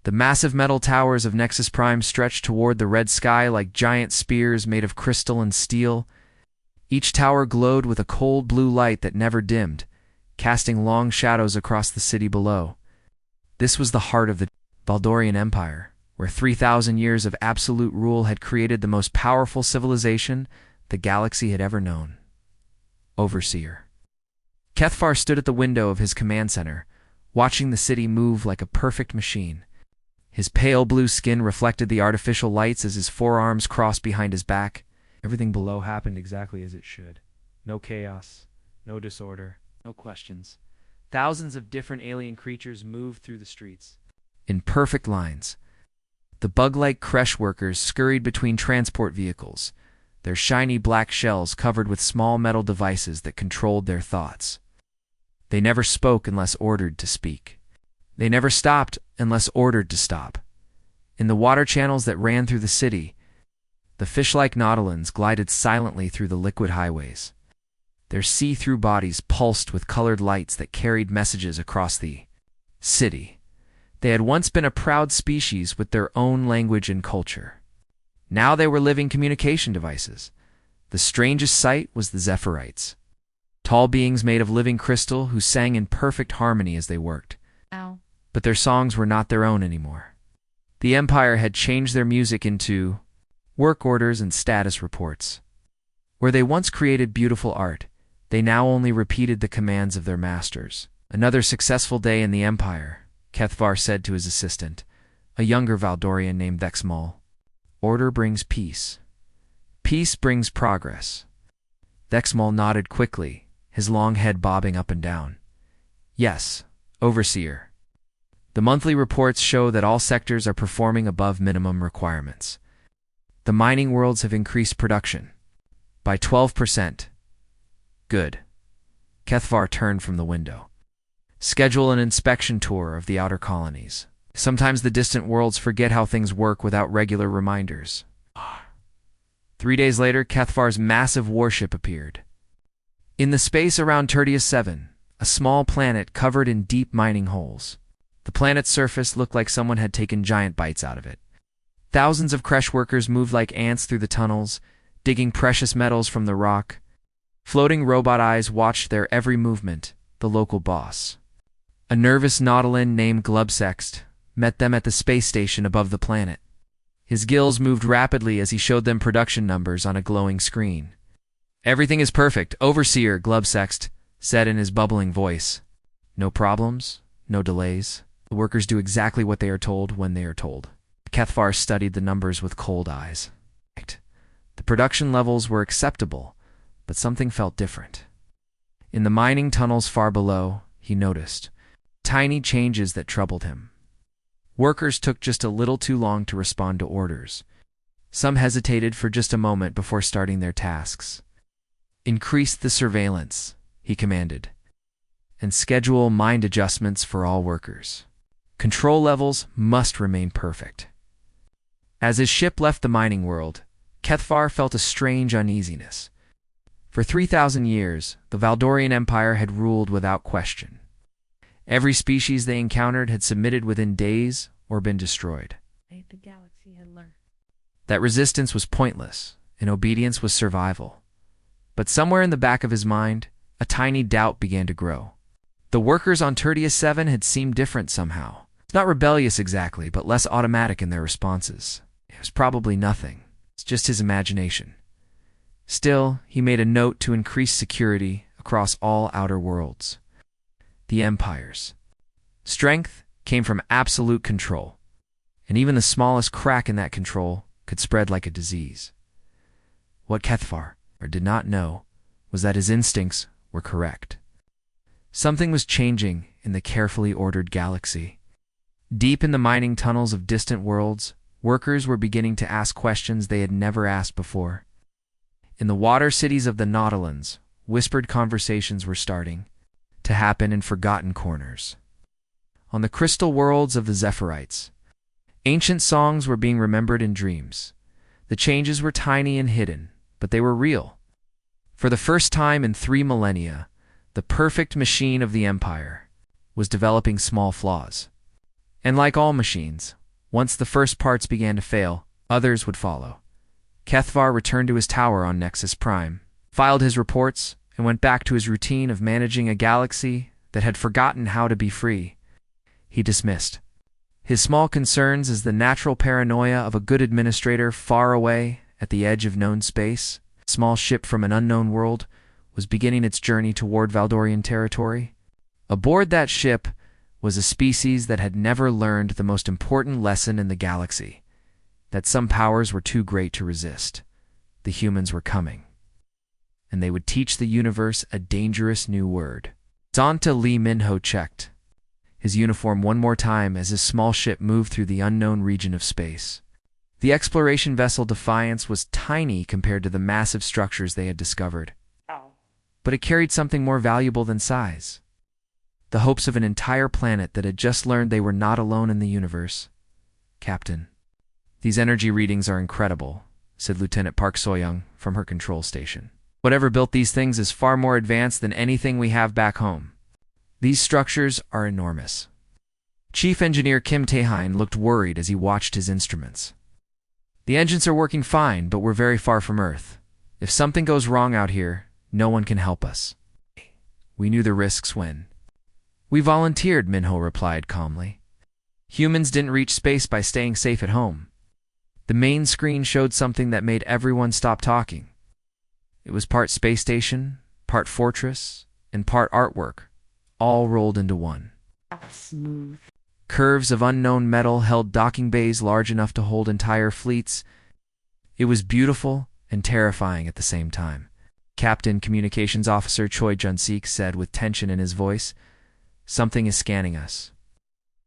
The massive metal towers of Nexus Prime stretched toward the red sky like giant spears made of crystal and steel. Each tower glowed with a cold blue light that never dimmed, casting long shadows across the city below. This was the heart of the Valdorian Empire, where 3,000 years of absolute rule had created the most powerful civilization the galaxy had ever known. Overseer. Kethvar stood at the window of his command center, watching the city move like a perfect machine. His pale blue skin reflected the artificial lights as his forearms crossed behind his back. Everything below happened exactly as it should. No chaos, no disorder, no questions. Thousands of different alien creatures moved through the streets in perfect lines. The bug-like creche workers scurried between transport vehicles, their shiny black shells covered with small metal devices that controlled their thoughts. They never spoke unless ordered to speak. They never stopped unless ordered to stop. In the water channels that ran through the city, the fish-like nautilins glided silently through the liquid highways. Their see-through bodies pulsed with colored lights that carried messages across the city. They had once been a proud species with their own language and culture. Now they were living communication devices. The strangest sight was the Zephyrites, tall beings made of living crystal who sang in perfect harmony as they worked. Ow. But their songs were not their own anymore. The Empire had changed their music into work orders and status reports. Where they once created beautiful art, they now only repeated the commands of their masters. Another successful day in the Empire, Kethvar said to his assistant, a younger Valdorian named Vexmal. Order brings peace. Peace brings progress. Vexmal nodded quickly, his long head bobbing up and down. Yes, Overseer. The monthly reports show that all sectors are performing above minimum requirements. The mining worlds have increased production by 12%. Good. Kethvar turned from the window. Schedule an inspection tour of the outer colonies. Sometimes the distant worlds forget how things work without regular reminders. 3 days later, Kethvar's massive warship appeared. In the space around Tertius 7, a small planet covered in deep mining holes. The planet's surface looked like someone had taken giant bites out of it. Thousands of creche workers moved like ants through the tunnels, digging precious metals from the rock. Floating robot eyes watched their every movement, the local boss. A nervous Nautilin named Glubsext met them at the space station above the planet. His gills moved rapidly as he showed them production numbers on a glowing screen. Everything is perfect, Overseer, Glubsext said in his bubbling voice. No problems, no delays. The workers do exactly what they are told when they are told. Kethvar studied the numbers with cold eyes. The production levels were acceptable, but something felt different. In the mining tunnels far below, he noticed tiny changes that troubled him. Workers took just a little too long to respond to orders. Some hesitated for just a moment before starting their tasks. Increase the surveillance, he commanded, and schedule mind adjustments for all workers. Control levels must remain perfect. As his ship left the mining world, Kethvar felt a strange uneasiness. For 3,000 years, the Valdorian Empire had ruled without question. Every species they encountered had submitted within days or been destroyed. The galaxy had learned That resistance was pointless, and obedience was survival. But somewhere in the back of his mind, a tiny doubt began to grow. The workers on Tertius 7 had seemed different somehow. Not rebellious exactly, but less automatic in their responses. It was probably nothing. It's just his imagination. Still, he made a note to increase security across all outer worlds. The Empire's strength came from absolute control, and even the smallest crack in that control could spread like a disease. What Kethvar did not know was that his instincts were correct. Something was changing in the carefully ordered galaxy. Deep in the mining tunnels of distant worlds, workers were beginning to ask questions they had never asked before. In the water cities of the Nautilins, whispered conversations were starting to happen in forgotten corners. On the crystal worlds of the Zephyrites, ancient songs were being remembered in dreams. The changes were tiny and hidden, but they were real. For the first time in 3 millennia, the perfect machine of the Empire was developing small flaws. And like all machines, once the first parts began to fail, others would follow. Kethvar returned to his tower on Nexus Prime, filed his reports, and went back to his routine of managing a galaxy that had forgotten how to be free. He dismissed his small concerns as the natural paranoia of a good administrator far away at the edge of known space. A small ship from an unknown world was beginning its journey toward Valdorian territory. Aboard that ship was a species that had never learned the most important lesson in the galaxy, that some powers were too great to resist. The humans were coming, and they would teach the universe a dangerous new word. Zonta Lee Minho checked his uniform one more time as his small ship moved through the unknown region of space. The exploration vessel Defiance was tiny compared to the massive structures they had discovered, but it carried something more valuable than size: the hopes of an entire planet that had just learned they were not alone in the universe. "Captain, these energy readings are incredible," said Lieutenant Park Soyoung from her control station. "Whatever built these things is far more advanced than anything we have back home. These structures are enormous." Chief Engineer Kim Tae-hein looked worried as he watched his instruments. "The engines are working fine, but we're very far from Earth. If something goes wrong out here, no one can help us." "We knew the risks when we volunteered," Minho replied calmly. "Humans didn't reach space by staying safe at home." The main screen showed something that made everyone stop talking. It was part space station, part fortress, and part artwork, all rolled into one. Smooth. Curves of unknown metal held docking bays large enough to hold entire fleets. It was beautiful and terrifying at the same time. Captain Communications Officer Choi Jun-sik said with tension in his voice, "Something is scanning us.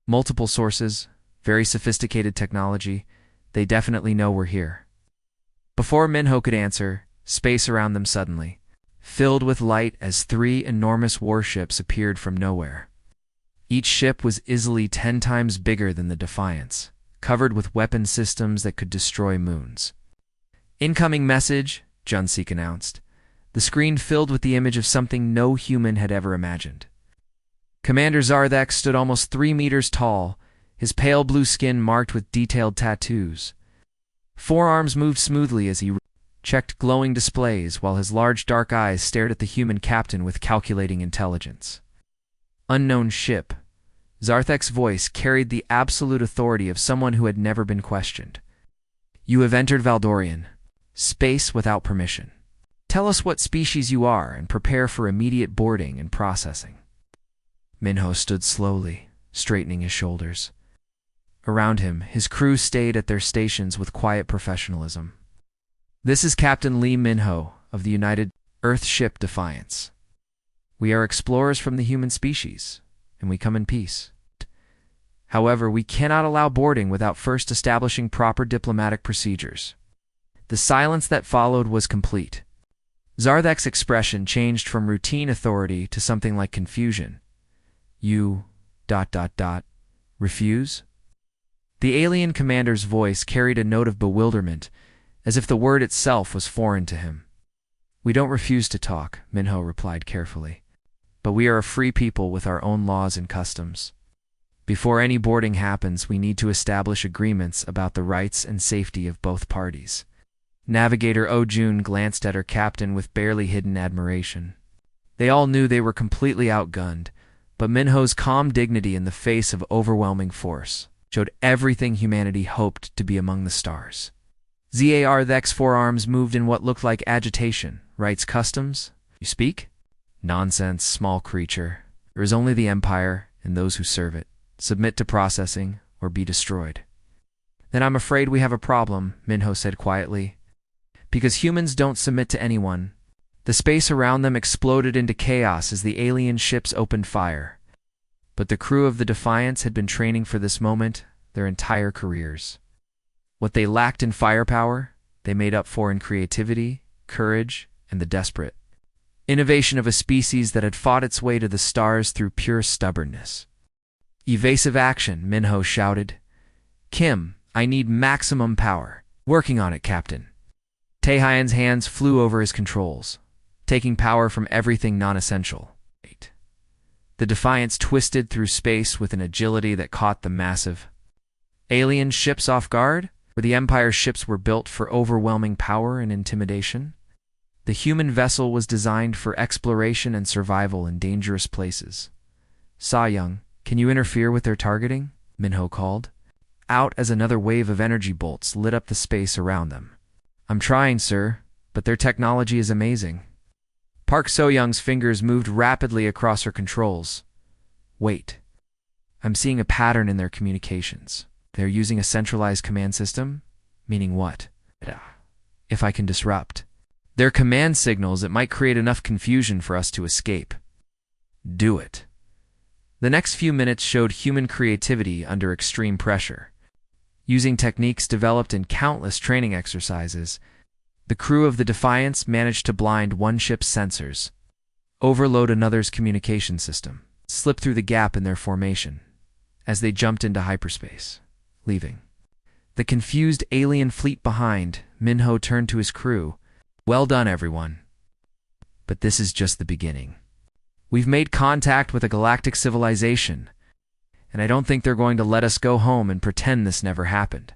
Multiple sources, very sophisticated technology. They definitely know we're here." Before Minho could answer, space around them suddenly filled with light as 3 enormous warships appeared from nowhere. Each ship was easily 10 times bigger than the Defiance, covered with weapon systems that could destroy moons. "Incoming message," Jun-sik announced, the screen filled with the image of something no human had ever imagined. Commander Zarthek stood almost 3 meters tall, his pale blue skin marked with detailed tattoos. Forearms moved smoothly as he checked glowing displays while his large dark eyes stared at the human captain with calculating intelligence. "Unknown ship." Zarthek's voice carried the absolute authority of someone who had never been questioned. "You have entered Valdorian space without permission. Tell us what species you are and prepare for immediate boarding and processing." Minho stood slowly, straightening his shoulders. Around him, his crew stayed at their stations with quiet professionalism. "This is Captain Lee Minho of the United Earth ship Defiance. We are explorers from the human species, and we come in peace. However, we cannot allow boarding without first establishing proper diplomatic procedures." The silence that followed was complete. Zarthek's expression changed from routine authority to something like confusion. "You... refuse?" The alien commander's voice carried a note of bewilderment, as if the word itself was foreign to him. "We don't refuse to talk," Minho replied carefully. "But we are a free people with our own laws and customs. Before any boarding happens, we need to establish agreements about the rights and safety of both parties." Navigator Oh-jun glanced at her captain with barely hidden admiration. They all knew they were completely outgunned, but Minho's calm dignity in the face of overwhelming force showed everything humanity hoped to be among the stars. Zarthek's forearms moved in what looked like agitation. "Rights, customs? You speak?" "Nonsense, small creature. There is only the Empire and those who serve it. Submit to processing or be destroyed." "Then I'm afraid we have a problem," Minho said quietly. "Because humans don't submit to anyone." The space around them exploded into chaos as the alien ships opened fire. But the crew of the Defiance had been training for this moment their entire careers. What they lacked in firepower, they made up for in creativity, courage, and the desperate innovation of a species that had fought its way to the stars through pure stubbornness. "Evasive action," Minho shouted. "Kim, I need maximum power." "Working on it, Captain." Tae-hyen's hands flew over his controls, taking power from everything non-essential. The Defiance twisted through space with an agility that caught the massive alien ships off guard, where the Empire's ships were built for overwhelming power and intimidation. The human vessel was designed for exploration and survival in dangerous places. Sa-Young, can you interfere with their targeting? Minho called, out as another wave of energy bolts lit up the space around them. I'm trying, sir, but their technology is amazing. Park So-Young's fingers moved rapidly across her controls. Wait. I'm seeing a pattern in their communications. They're using a centralized command system? Meaning what? If I can disrupt their command signals, it might create enough confusion for us to escape. Do it. The next few minutes showed human creativity under extreme pressure. Using techniques developed in countless training exercises, the crew of the Defiance managed to blind one ship's sensors, overload another's communication system, slip through the gap in their formation as they jumped into hyperspace, leaving the confused alien fleet behind. Minho turned to his crew. Well done, everyone. But this is just the beginning. We've made contact with a galactic civilization, and I don't think they're going to let us go home and pretend this never happened.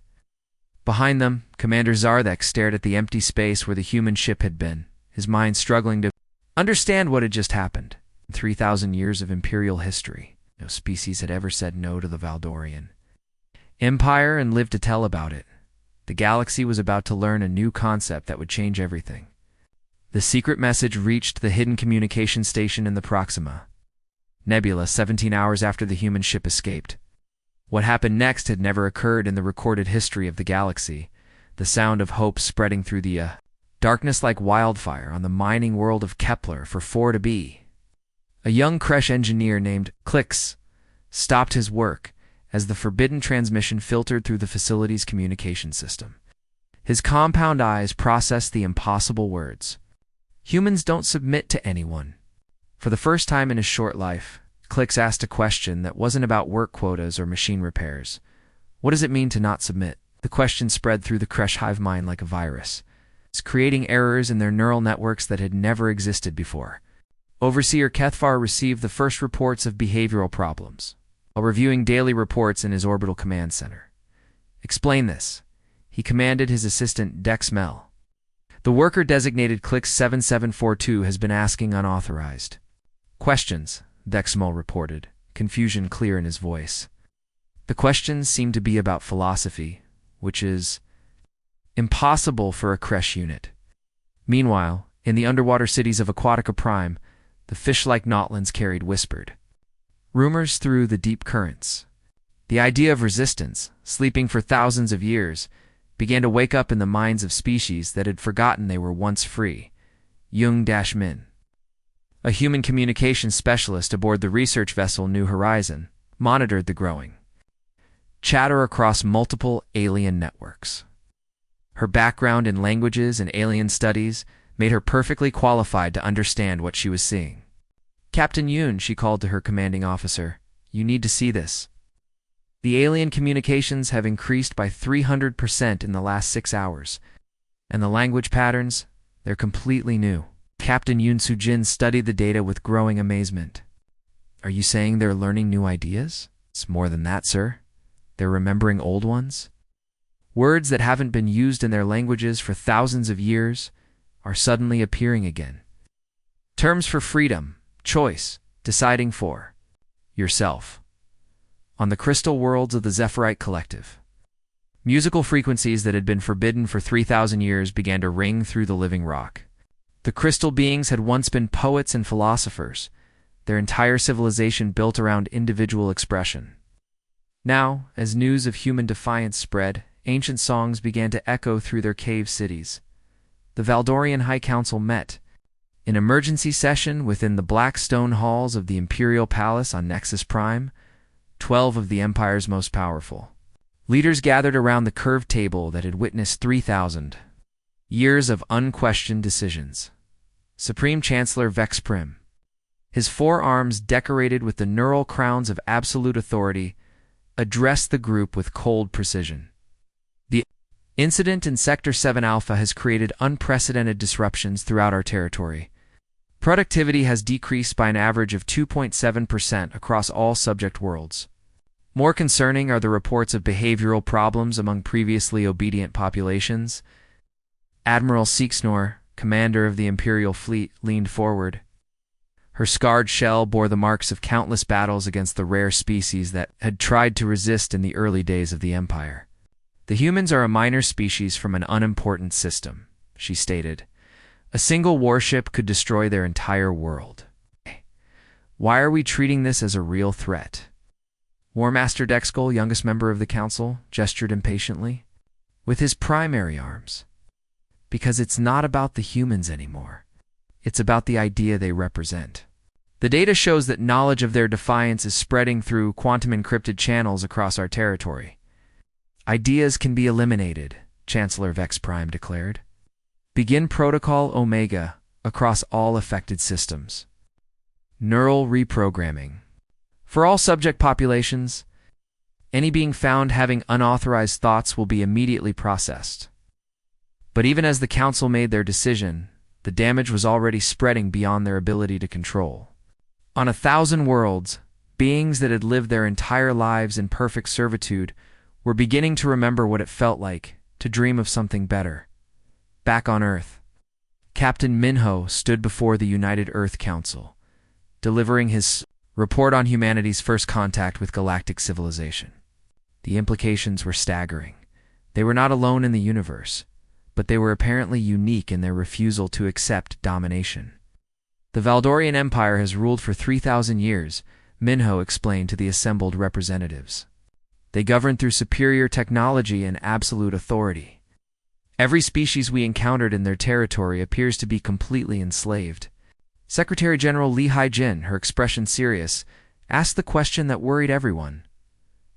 Behind them, Commander Zardek stared at the empty space where the human ship had been, his mind struggling to understand what had just happened. In 3,000 years of Imperial history, no species had ever said no to the Valdorian Empire and lived to tell about it. The galaxy was about to learn a new concept that would change everything. The secret message reached the hidden communication station in the Proxima Nebula 17 hours after the human ship escaped. What happened next had never occurred in the recorded history of the galaxy, the sound of hope spreading through the darkness like wildfire on the mining world of Kepler for 4 to be. A young Kresh engineer named Klix stopped his work as the forbidden transmission filtered through the facility's communication system. His compound eyes processed the impossible words. Humans don't submit to anyone. For the first time in his short life, Klix asked a question that wasn't about work quotas or machine repairs. What does it mean to not submit? The question spread through the Kresh hive mind like a virus. It's creating errors in their neural networks that had never existed before. Overseer Kethvar received the first reports of behavioral problems, while reviewing daily reports in his orbital command center. Explain this, he commanded his assistant Dex Mel. The worker designated Klix 7742 has been asking unauthorized questions, Dexmol reported, confusion clear in his voice. The questions seemed to be about philosophy, which is impossible for a Kresh unit. Meanwhile, in the underwater cities of Aquatica Prime, the fish-like Nautlans carried whispered rumors through the deep currents. The idea of resistance, sleeping for thousands of years, began to wake up in the minds of species that had forgotten they were once free. Jung-Min, a human communications specialist aboard the research vessel New Horizon, monitored the growing chatter across multiple alien networks. Her background in languages and alien studies made her perfectly qualified to understand what she was seeing. Captain Yoon, she called to her commanding officer, you need to see this. The alien communications have increased by 300% in the last 6 hours, and the language patterns, they're completely new. Captain Yoon Soo-jin studied the data with growing amazement. Are you saying they're learning new ideas? It's more than that, sir. They're remembering old ones. Words that haven't been used in their languages for thousands of years are suddenly appearing again. Terms for freedom, choice, deciding for yourself. On the crystal worlds of the Zephyrite Collective, musical frequencies that had been forbidden for 3,000 years began to ring through the living rock. The crystal beings had once been poets and philosophers, their entire civilization built around individual expression. Now, as news of human defiance spread, ancient songs began to echo through their cave cities. The Valdorian High Council met in emergency session within the black stone halls of the Imperial Palace on Nexus Prime. 12 of the Empire's most powerful leaders gathered around the curved table that had witnessed 3,000 years of unquestioned decisions. Supreme Chancellor Vex Prim, his forearms decorated with the neural crowns of absolute authority, addressed the group with cold precision. The incident in Sector 7 Alpha has created unprecedented disruptions throughout our territory. Productivity has decreased by an average of 2.7% across all subject worlds. More concerning are the reports of behavioral problems among previously obedient populations. Admiral Siegsnor, commander of the Imperial fleet, leaned forward. Her scarred shell bore the marks of countless battles against the rare species that had tried to resist in the early days of the Empire. "The humans are a minor species from an unimportant system," she stated. "A single warship could destroy their entire world. Why are we treating this as a real threat?" War Master Dexkull, youngest member of the council, gestured impatiently. "With his primary arms. Because it's not about the humans anymore. It's about the idea they represent. The data shows that knowledge of their defiance is spreading through quantum-encrypted channels across our territory. Ideas can be eliminated," Chancellor Vex Prime declared. "Begin Protocol Omega across all affected systems. Neural reprogramming. For all subject populations, any being found having unauthorized thoughts will be immediately processed." But even as the Council made their decision, the damage was already spreading beyond their ability to control. On 1,000 worlds, beings that had lived their entire lives in perfect servitude were beginning to remember what it felt like to dream of something better. Back on Earth, Captain Minho stood before the United Earth Council, delivering his report on humanity's first contact with galactic civilization. The implications were staggering. They were not alone in the universe, but they were apparently unique in their refusal to accept domination. "The Valdorian Empire has ruled for 3,000 years, Minho explained to the assembled representatives. They govern through superior technology and absolute authority. Every species we encountered in their territory appears to be completely enslaved." Secretary General Li Haijin, her expression serious, asked the question that worried everyone.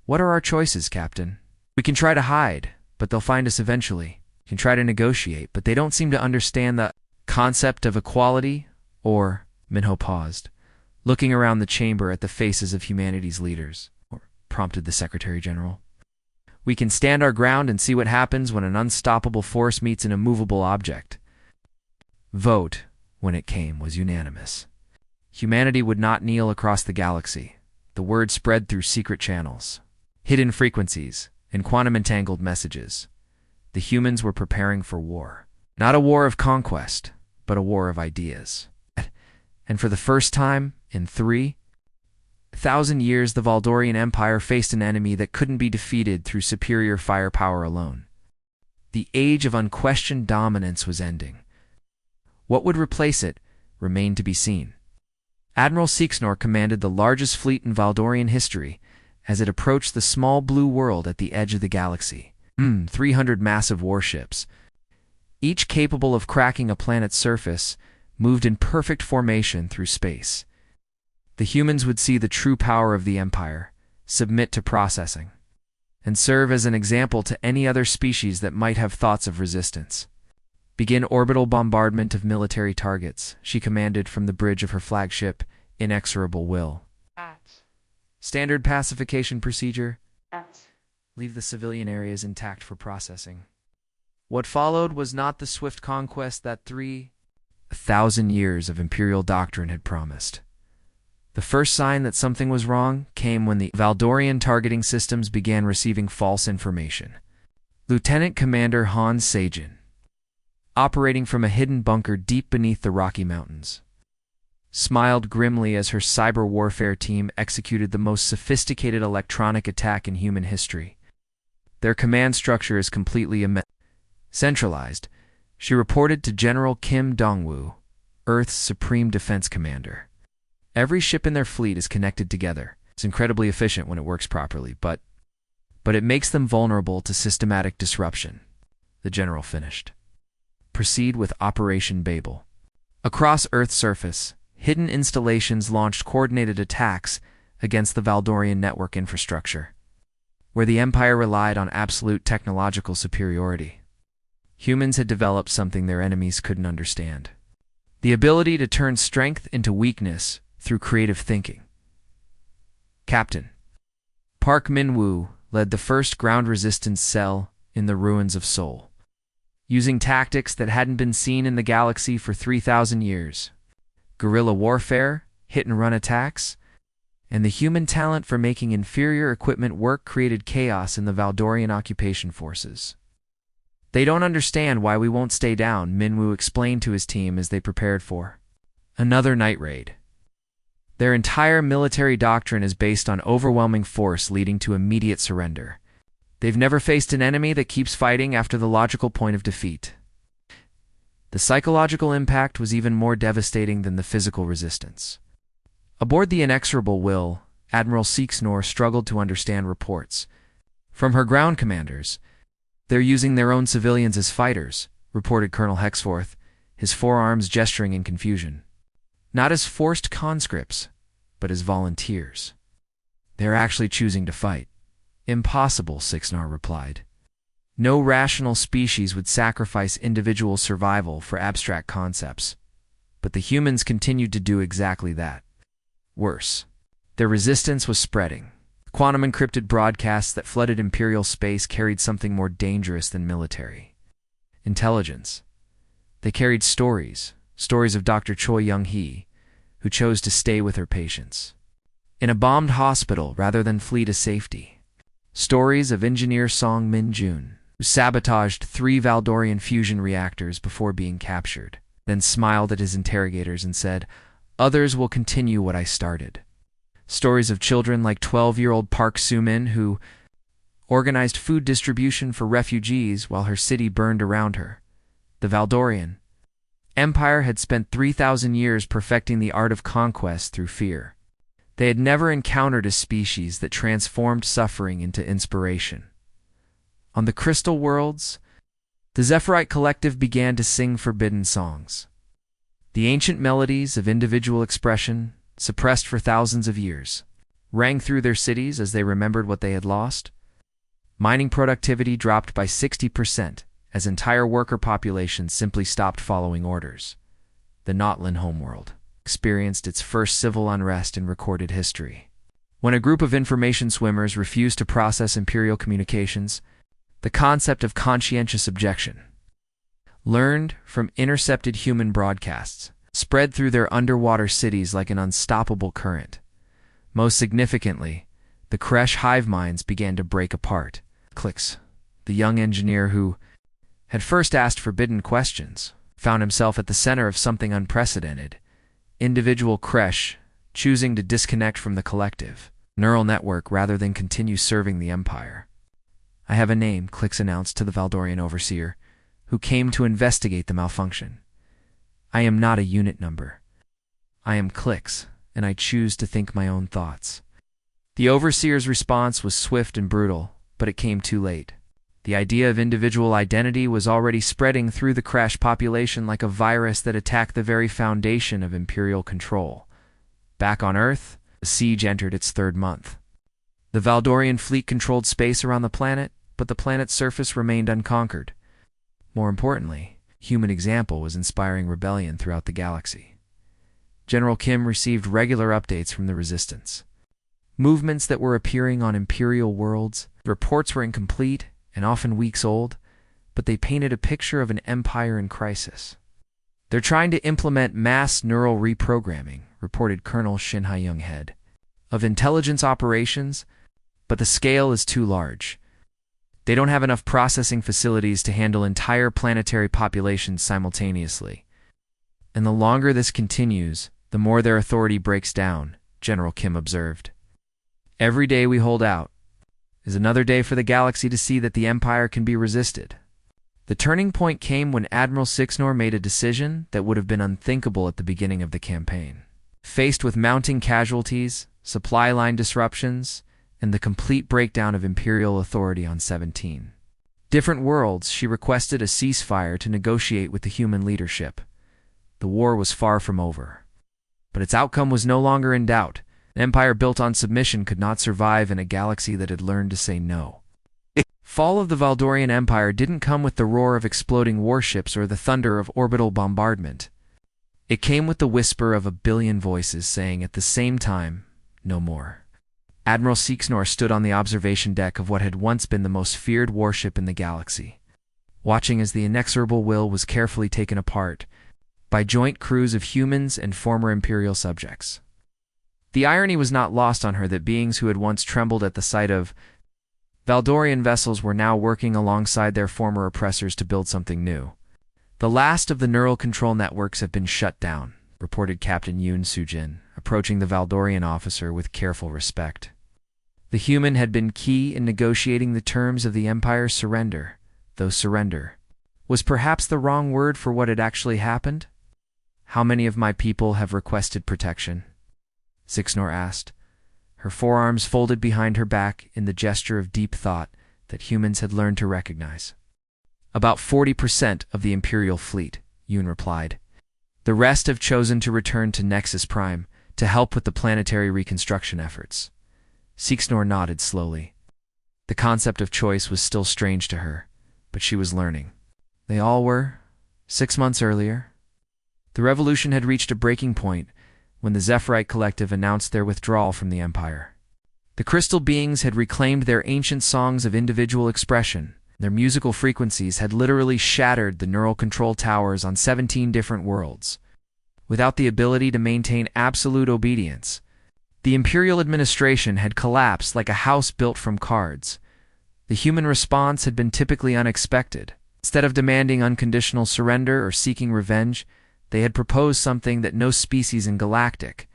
"What are our choices, Captain? We can try to hide, but they'll find us eventually. We can try to negotiate, but they don't seem to understand the concept of equality. Or," Minho paused, looking around the chamber at the faces of humanity's leaders, prompted the Secretary General. "We can stand our ground and see what happens when an unstoppable force meets an immovable object." Vote, when it came, was unanimous. Humanity would not kneel across the galaxy. The word spread through secret channels, hidden frequencies, and quantum-entangled messages. The humans were preparing for war. Not a war of conquest, but a war of ideas. And for the first time in 3,000 years, the Valdorian Empire faced an enemy that couldn't be defeated through superior firepower alone. The age of unquestioned dominance was ending. What would replace it remained to be seen. Admiral Siegsnor commanded the largest fleet in Valdorian history as it approached the small blue world at the edge of the galaxy. 300 massive warships, each capable of cracking a planet's surface, moved in perfect formation through space. The humans would see the true power of the Empire, submit to processing, and serve as an example to any other species that might have thoughts of resistance. "Begin orbital bombardment of military targets," she commanded from the bridge of her flagship, Inexorable Will. "Standard pacification procedure. Leave the civilian areas intact for processing." What followed was not the swift conquest that 3,000 years of imperial doctrine had promised. The first sign that something was wrong came when the Valdorian targeting systems began receiving false information. Lieutenant Commander Hans Sagen, operating from a hidden bunker deep beneath the Rocky Mountains, smiled grimly as her cyber warfare team executed the most sophisticated electronic attack in human history. "Their command structure is completely centralized," she reported to General Kim Dongwoo, Earth's Supreme Defense Commander. "Every ship in their fleet is connected together. It's incredibly efficient when it works properly, but it makes them vulnerable to systematic disruption," the general finished. "Proceed with Operation Babel." Across Earth's surface, hidden installations launched coordinated attacks against the Valdorian network infrastructure, where the Empire relied on absolute technological superiority. Humans had developed something their enemies couldn't understand: the ability to turn strength into weakness through creative thinking. Captain Park Min-woo led the first ground resistance cell in the ruins of Seoul, using tactics that hadn't been seen in the galaxy for 3,000 years. guerrilla warfare, hit-and-run attacks, and the human talent for making inferior equipment work created chaos in the Valdorian occupation forces. "They don't understand why we won't stay down," Minwoo explained to his team as they prepared for another night raid. "Their entire military doctrine is based on overwhelming force leading to immediate surrender. They've never faced an enemy that keeps fighting after the logical point of defeat." The psychological impact was even more devastating than the physical resistance. Aboard the inexorable Will, Admiral Seeksnor struggled to understand reports from her ground commanders. "They're using their own civilians as fighters," reported Colonel Hexforth, his forearms gesturing in confusion. "Not as forced conscripts, but as volunteers. They're actually choosing to fight." "Impossible," Seeksnor replied. "No rational species would sacrifice individual survival for abstract concepts. But the humans continued to do exactly that. Worse, their resistance was spreading. Quantum encrypted broadcasts that flooded Imperial space carried something more dangerous than military intelligence. They carried stories of Dr. Choi Young-hee, who chose to stay with her patients in a bombed hospital rather than flee to safety. Stories of engineer Song Min-jun, who sabotaged 3 Valdorian fusion reactors before being captured, then smiled at his interrogators and said, "Others will continue what I started." Stories of children like 12-year-old Park Soo-min, who organized food distribution for refugees while her city burned around her. The Valdorian Empire had spent 3,000 years perfecting the art of conquest through fear. They had never encountered a species that transformed suffering into inspiration. On the Crystal Worlds, the Zephyrite Collective began to sing forbidden songs. The ancient melodies of individual expression, suppressed for thousands of years, rang through their cities as they remembered what they had lost. Mining productivity dropped by 60% as entire worker populations simply stopped following orders. The Notlin homeworld experienced its first civil unrest in recorded history. When a group of information swimmers refused to process Imperial communications, the concept of conscientious objection, learned from intercepted human broadcasts, spread through their underwater cities like an unstoppable current. Most significantly, the Kresh hive minds began to break apart. Klix, the young engineer who had first asked forbidden questions, found himself at the center of something unprecedented. Individual Kresh choosing to disconnect from the collective neural network rather than continue serving the Empire. "I have a name," Klix announced to the Valdorian overseer, who came to investigate the malfunction. "I am not a unit number. I am Klix, and I choose to think my own thoughts." The overseer's response was swift and brutal, but it came too late. The idea of individual identity was already spreading through the Crash population like a virus that attacked the very foundation of Imperial control. Back on Earth, the siege entered its 3rd month. The Valdorian fleet controlled space around the planet, but the planet's surface remained unconquered. More importantly, human example was inspiring rebellion throughout the galaxy. General Kim received regular updates from the Resistance. Movements that were appearing on Imperial worlds, reports were incomplete and often weeks old, but they painted a picture of an empire in crisis. "They're trying to implement mass neural reprogramming," reported Colonel Shin Ha-young, head of intelligence operations, "but the scale is too large. They don't have enough processing facilities to handle entire planetary populations simultaneously. And the longer this continues, the more their authority breaks down," General Kim observed. "Every day we hold out is another day for the galaxy to see that the Empire can be resisted." The turning point came when Admiral Seeksnor made a decision that would have been unthinkable at the beginning of the campaign. Faced with mounting casualties, supply line disruptions, and the complete breakdown of Imperial authority on 17 different worlds, she requested a ceasefire to negotiate with the human leadership. The war was far from over, but its outcome was no longer in doubt. An empire built on submission could not survive in a galaxy that had learned to say no. Fall of the Valdorian Empire didn't come with the roar of exploding warships or the thunder of orbital bombardment. It came with the whisper of a billion voices saying at the same time, "No more." Admiral Seeksnor stood on the observation deck of what had once been the most feared warship in the galaxy, watching as the inexorable Will was carefully taken apart. by joint crews of humans and former Imperial subjects. The irony was not lost on her that beings who had once trembled at the sight of Valdorian vessels were now working alongside their former oppressors to build something new. The last of the neural control networks have been shut down, reported Captain Yoon Sujin, approaching the Valdorian officer with careful respect. The human had been key in negotiating the terms of the Empire's surrender, though surrender was perhaps the wrong word for what had actually happened. How many of my people have requested protection? Sixnor asked, her forearms folded behind her back in the gesture of deep thought that humans had learned to recognize. About 40% of the Imperial fleet, Yoon replied. The rest have chosen to return to Nexus Prime to help with the planetary reconstruction efforts. Sixnor nodded slowly. The concept of choice was still strange to her, but she was learning. They all were, 6 months earlier. The revolution had reached a breaking point when the Zephyrite Collective announced their withdrawal from the Empire. The crystal beings had reclaimed their ancient songs of individual expression. Their musical frequencies had literally shattered the neural control towers on 17 different worlds. Without the ability to maintain absolute obedience, the Imperial administration had collapsed like a house built from cards. The human response had been typically unexpected. Instead of demanding unconditional surrender or seeking revenge, they had proposed something that no species in galactic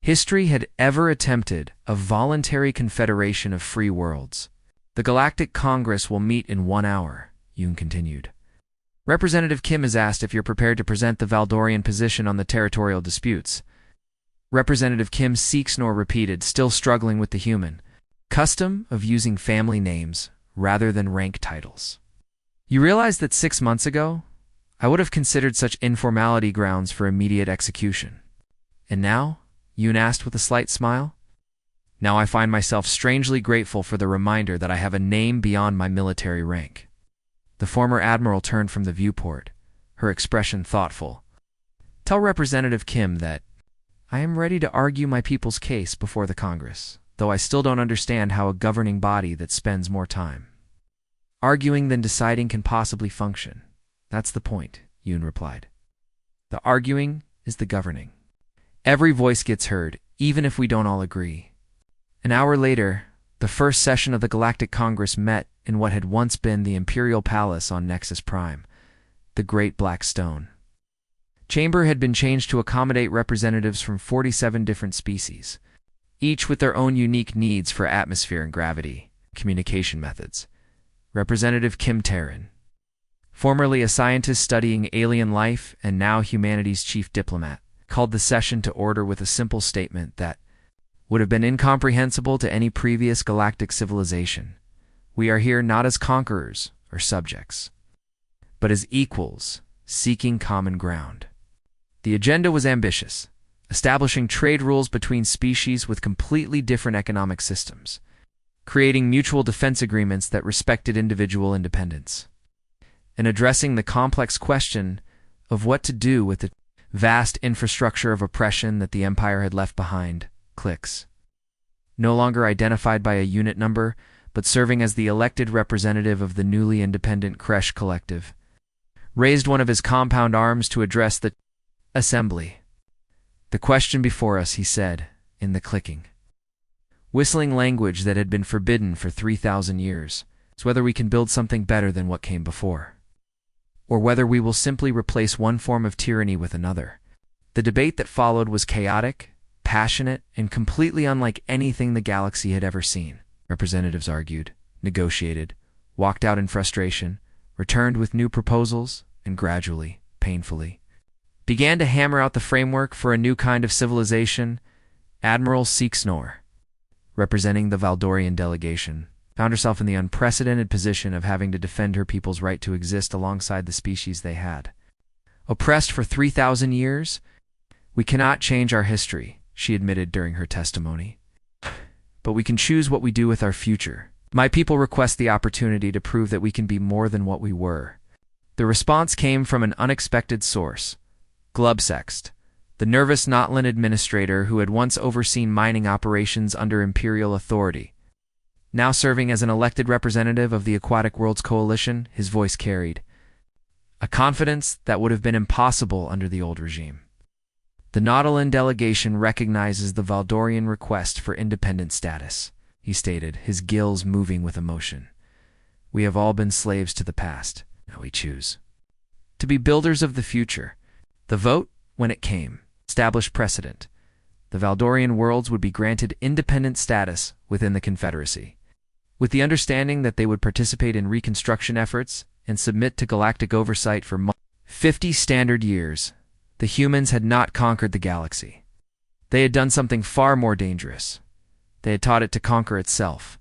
history had ever attempted: a voluntary confederation of free worlds. The Galactic Congress will meet in 1 hour, Yoon continued. Representative Kim has asked if you're prepared to present the Valdorian position on the territorial disputes. Representative Kim Sixnor repeated, still struggling with the human custom of using family names rather than rank titles. You realize that 6 months ago, I would have considered such informality grounds for immediate execution. And now? Yoon asked with a slight smile. Now I find myself strangely grateful for the reminder that I have a name beyond my military rank. The former admiral turned from the viewport, her expression thoughtful. Tell Representative Kim that I am ready to argue my people's case before the Congress, though I still don't understand how a governing body that spends more time arguing than deciding can possibly function. That's the point, Yoon replied. The arguing is the governing. Every voice gets heard, even if we don't all agree. An hour later, the first session of the Galactic Congress met in what had once been the Imperial Palace on Nexus Prime, the Great Black Stone. Chamber had been changed to accommodate representatives from 47 different species, each with their own unique needs for atmosphere and gravity communication methods. Representative Kim Terran, formerly a scientist studying alien life and now humanity's chief diplomat, called the session to order with a simple statement that would have been incomprehensible to any previous galactic civilization. We are here not as conquerors or subjects, but as equals, seeking common ground. The agenda was ambitious, establishing trade rules between species with completely different economic systems, creating mutual defense agreements that respected individual independence, and addressing the complex question of what to do with the vast infrastructure of oppression that the Empire had left behind. Cliques, no longer identified by a unit number, but serving as the elected representative of the newly independent Kresh Collective, raised one of his compound arms to address the assembly. The question before us, he said, in the clicking, whistling language that had been forbidden for 3,000 years, is whether we can build something better than what came before, or whether we will simply replace one form of tyranny with another. The debate that followed was chaotic, passionate, and completely unlike anything the galaxy had ever seen. Representatives argued, negotiated, walked out in frustration, returned with new proposals, and gradually, painfully, began to hammer out the framework for a new kind of civilization. Admiral Sixnor, representing the Valdorian delegation, found herself in the unprecedented position of having to defend her people's right to exist alongside the species they had. Oppressed for 3,000 years, we cannot change our history, she admitted during her testimony. But we can choose what we do with our future. My people request the opportunity to prove that we can be more than what we were. The response came from an unexpected source. Glubsext, the nervous Notland administrator who had once overseen mining operations under Imperial authority. Now serving as an elected representative of the Aquatic Worlds Coalition, his voice carried. a confidence that would have been impossible under the old regime. The Nautolan delegation recognizes the Valdorian request for independent status, he stated, his gills moving with emotion. We have all been slaves to the past. Now we choose to be builders of the future. The vote, when it came, established precedent. The Valdorian worlds would be granted independent status within the Confederacy, with the understanding that they would participate in reconstruction efforts and submit to galactic oversight for 50 standard years. The humans had not conquered the galaxy. They had done something far more dangerous. They had taught it to conquer itself.